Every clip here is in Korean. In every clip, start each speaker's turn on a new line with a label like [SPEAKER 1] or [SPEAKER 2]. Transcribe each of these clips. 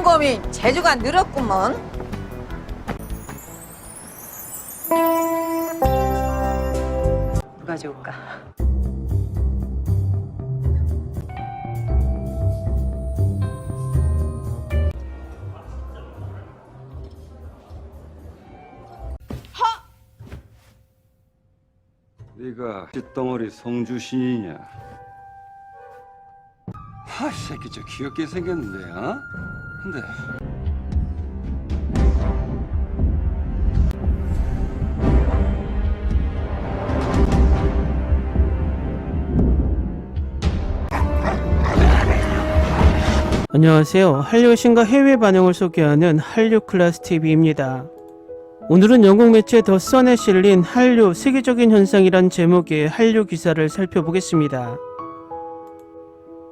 [SPEAKER 1] 곰곰이 재주가 늘었구먼. 누가 좋을까?
[SPEAKER 2] 네가 찌덩어리 성주신이냐? 이 새끼 저 귀엽게 생겼는데, 어? 근데
[SPEAKER 3] 안녕하세요. 한류 신과 해외 반영을 소개하는 한류 클래스 TV입니다. 오늘은 영국 매체 더 선에 실린 한류 세계적인 현상이란 제목의 한류 기사를 살펴보겠습니다.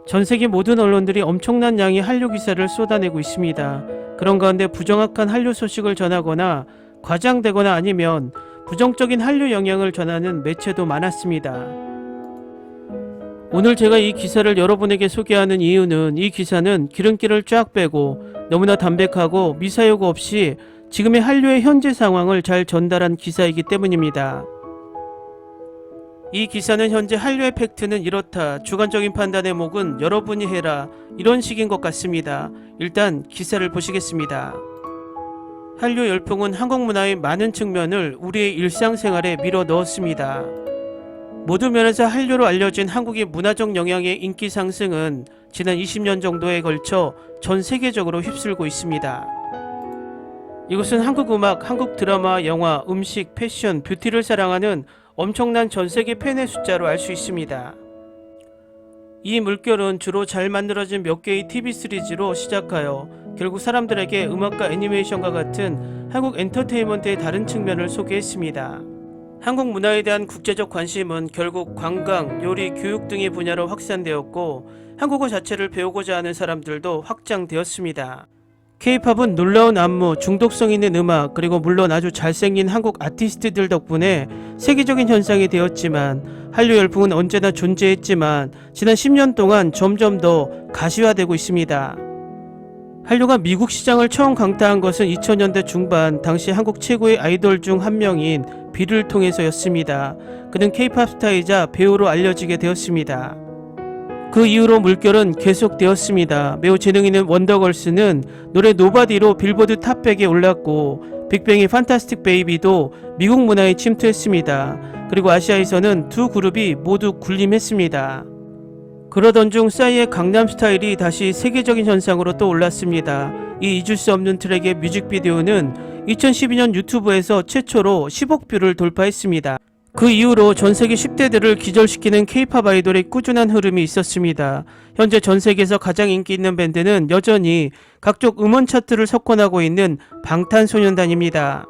[SPEAKER 3] 전 세계 모든 언론들이 엄청난 양의 한류 기사를 쏟아내고 있습니다. 그런 가운데 부정확한 한류 소식을 전하거나 과장되거나 아니면 부정적인 한류 영향을 전하는 매체도 많았습니다. 오늘 제가 이 기사를 여러분에게 소개하는 이유는 이 기사는 기름기를 쫙 빼고 너무나 담백하고 미사여구 없이 지금의 한류의 현재 상황을 잘 전달한 기사이기 때문입니다. 이 기사는 현재 한류의 팩트는 이렇다, 주관적인 판단의 목은 여러분이 해라, 이런 식인 것 같습니다. 일단 기사를 보시겠습니다. 한류 열풍은 한국 문화의 많은 측면을 우리의 일상생활에 밀어 넣었습니다. 모든 면에서 한류로 알려진 한국의 문화적 영향의 인기 상승은 지난 20년 정도에 걸쳐 전 세계적으로 휩쓸고 있습니다. 이것은 한국 음악, 한국 드라마, 영화, 음식, 패션, 뷰티를 사랑하는 엄청난 전 세계 팬의 숫자로 알 수 있습니다. 이 물결은 주로 잘 만들어진 몇 개의 TV 시리즈로 시작하여 결국 사람들에게 음악과 애니메이션과 같은 한국 엔터테인먼트의 다른 측면을 소개했습니다. 한국 문화에 대한 국제적 관심은 결국 관광, 요리, 교육 등의 분야로 확산되었고 한국어 자체를 배우고자 하는 사람들도 확장되었습니다. K-팝은 놀라운 안무, 중독성 있는 음악, 그리고 물론 아주 잘생긴 한국 아티스트들 덕분에 세계적인 현상이 되었지만 한류 열풍은 언제나 존재했지만 지난 10년 동안 점점 더 가시화되고 있습니다. 한류가 미국 시장을 처음 강타한 것은 2000년대 중반 당시 한국 최고의 아이돌 중 한 명인 비를 통해서였습니다. 그는 K-팝 스타이자 배우로 알려지게 되었습니다. 그 이후로 물결은 계속되었습니다. 매우 재능 있는 원더걸스는 노래 노바디로 빌보드 탑 100에 올랐고 빅뱅의 판타스틱 베이비도 미국 문화에 침투했습니다. 그리고 아시아에서는 두 그룹이 모두 군림했습니다. 그러던 중 싸이의 강남스타일이 다시 세계적인 현상으로 또 올랐습니다. 이 잊을 수 없는 트랙의 뮤직비디오는 2012년 유튜브에서 최초로 10억 뷰를 돌파했습니다. 그 이후로 전세계 10대들을 기절시키는 K-팝 아이돌의 꾸준한 흐름이 있었습니다. 현재 전세계에서 가장 인기 있는 밴드는 여전히 각종 음원 차트를 석권하고 있는 방탄소년단입니다.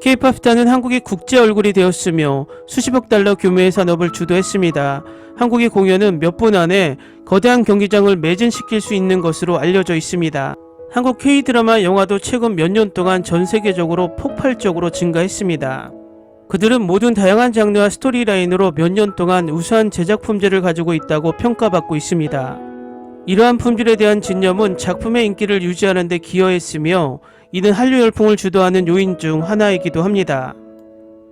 [SPEAKER 3] K-팝 스타는 한국의 국제 얼굴이 되었으며 수십억 달러 규모의 산업을 주도했습니다. 한국의 공연은 몇 분 안에 거대한 경기장을 매진시킬 수 있는 것으로 알려져 있습니다. 한국 K-드라마 영화도 최근 몇 년 동안 전 세계적으로 폭발적으로 증가했습니다. 그들은 모든 다양한 장르와 스토리라인으로 몇 년 동안 우수한 제작 품질을 가지고 있다고 평가받고 있습니다. 이러한 품질에 대한 진념은 작품의 인기를 유지하는 데 기여했으며 이는 한류 열풍을 주도하는 요인 중 하나이기도 합니다.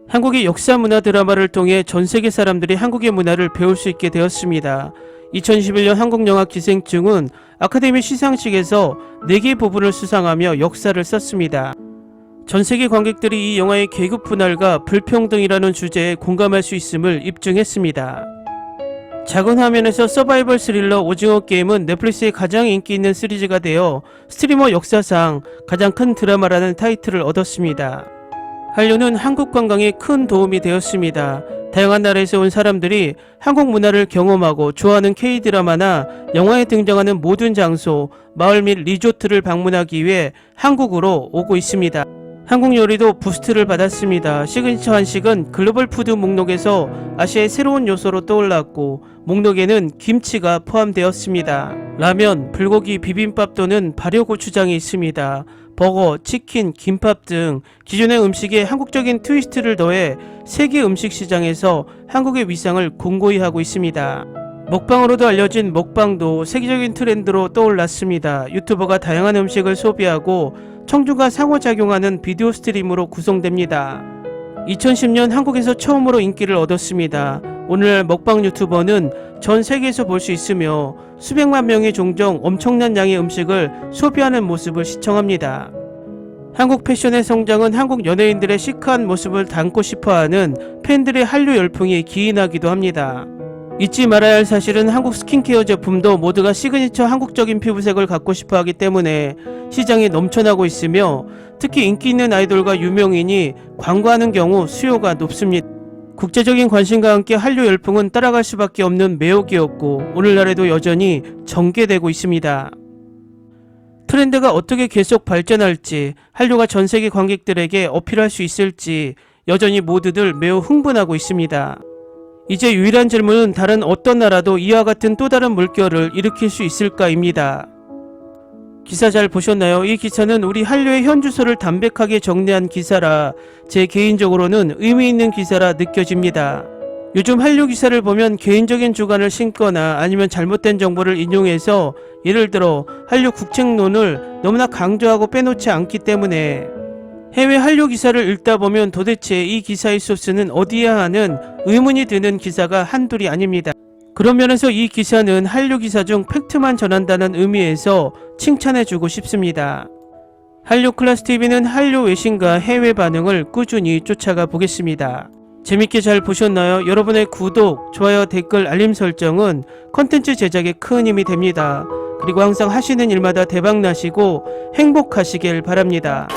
[SPEAKER 3] 한국의 역사 문화 드라마를 통해 전 세계 사람들이 한국의 문화를 배울 수 있게 되었습니다. 2011년 한국영화 기생충은 아카데미 시상식에서 4개 부분을 수상하며 역사를 썼습니다. 전 세계 관객들이 이 영화의 계급 분할과 불평등이라는 주제에 공감할 수 있음을 입증했습니다. 작은 화면에서 서바이벌 스릴러 오징어 게임은 넷플릭스의 가장 인기 있는 시리즈가 되어 스트리머 역사상 가장 큰 드라마라는 타이틀을 얻었습니다. 한류는 한국 관광에 큰 도움이 되었습니다. 다양한 나라에서 온 사람들이 한국 문화를 경험하고 좋아하는 K-드라마나 영화에 등장하는 모든 장소, 마을 및 리조트를 방문하기 위해 한국으로 오고 있습니다. 한국 요리도 부스트를 받았습니다. 시그니처 한식은 글로벌 푸드 목록에서 아시아의 새로운 요소로 떠올랐고 목록에는 김치가 포함되었습니다. 라면, 불고기, 비빔밥 또는 발효고추장이 있습니다. 버거, 치킨, 김밥 등 기존의 음식에 한국적인 트위스트를 더해 세계 음식 시장에서 한국의 위상을 공고히 하고 있습니다. 먹방으로도 알려진 먹방도 세계적인 트렌드로 떠올랐습니다. 유튜버가 다양한 음식을 소비하고 청중과 상호작용하는 비디오 스트림으로 구성됩니다. 2010년 한국에서 처음으로 인기를 얻었습니다. 오늘날 먹방 유튜버는 전 세계에서 볼 수 있으며 수백만 명이 종종 엄청난 양의 음식을 소비하는 모습을 시청합니다. 한국 패션의 성장은 한국 연예인들의 시크한 모습을 담고 싶어하는 팬들의 한류 열풍이 기인하기도 합니다. 잊지 말아야 할 사실은 한국 스킨케어 제품도 모두가 시그니처 한국적인 피부색을 갖고 싶어하기 때문에 시장이 넘쳐나고 있으며 특히 인기 있는 아이돌과 유명인이 광고하는 경우 수요가 높습니다. 국제적인 관심과 함께 한류 열풍은 따라갈 수밖에 없는 매혹이었고 오늘날에도 여전히 전개되고 있습니다. 트렌드가 어떻게 계속 발전할지, 한류가 전 세계 관객들에게 어필할 수 있을지 여전히 모두들 매우 흥분하고 있습니다. 이제 유일한 질문은 다른 어떤 나라도 이와 같은 또 다른 물결을 일으킬 수 있을까입니다. 기사 잘 보셨나요? 이 기사는 우리 한류의 현주소를 담백하게 정리한 기사라 제 개인적으로는 의미 있는 기사라 느껴집니다. 요즘 한류 기사를 보면 개인적인 주관을 심거나 아니면 잘못된 정보를 인용해서 예를 들어 한류 국책론을 너무나 강조하고 빼놓지 않기 때문에 해외 한류 기사를 읽다 보면 도대체 이 기사의 소스는 어디야 하는 의문이 드는 기사가 한둘이 아닙니다. 그런 면에서 이 기사는 한류 기사 중 팩트만 전한다는 의미에서 칭찬해주고 싶습니다. 한류 클래스TV는 한류 외신과 해외 반응을 꾸준히 쫓아가 보겠습니다. 재밌게 잘 보셨나요? 여러분의 구독, 좋아요, 댓글, 알림 설정은 컨텐츠 제작에 큰 힘이 됩니다. 그리고 항상 하시는 일마다 대박 나시고 행복하시길 바랍니다.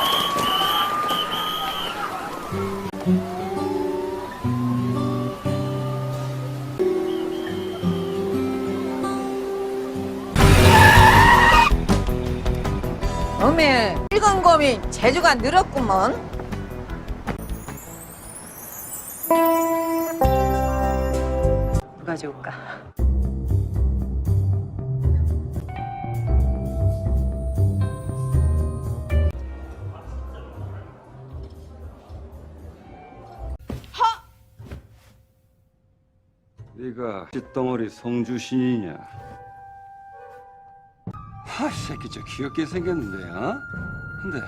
[SPEAKER 1] 어메 읽은 곰이 재주가 늘었구먼. 누가 좋을까?
[SPEAKER 2] 네가 찌덩어리 성주신이냐? 하, 이 새끼 저 귀엽게 생겼는데, 어? 근데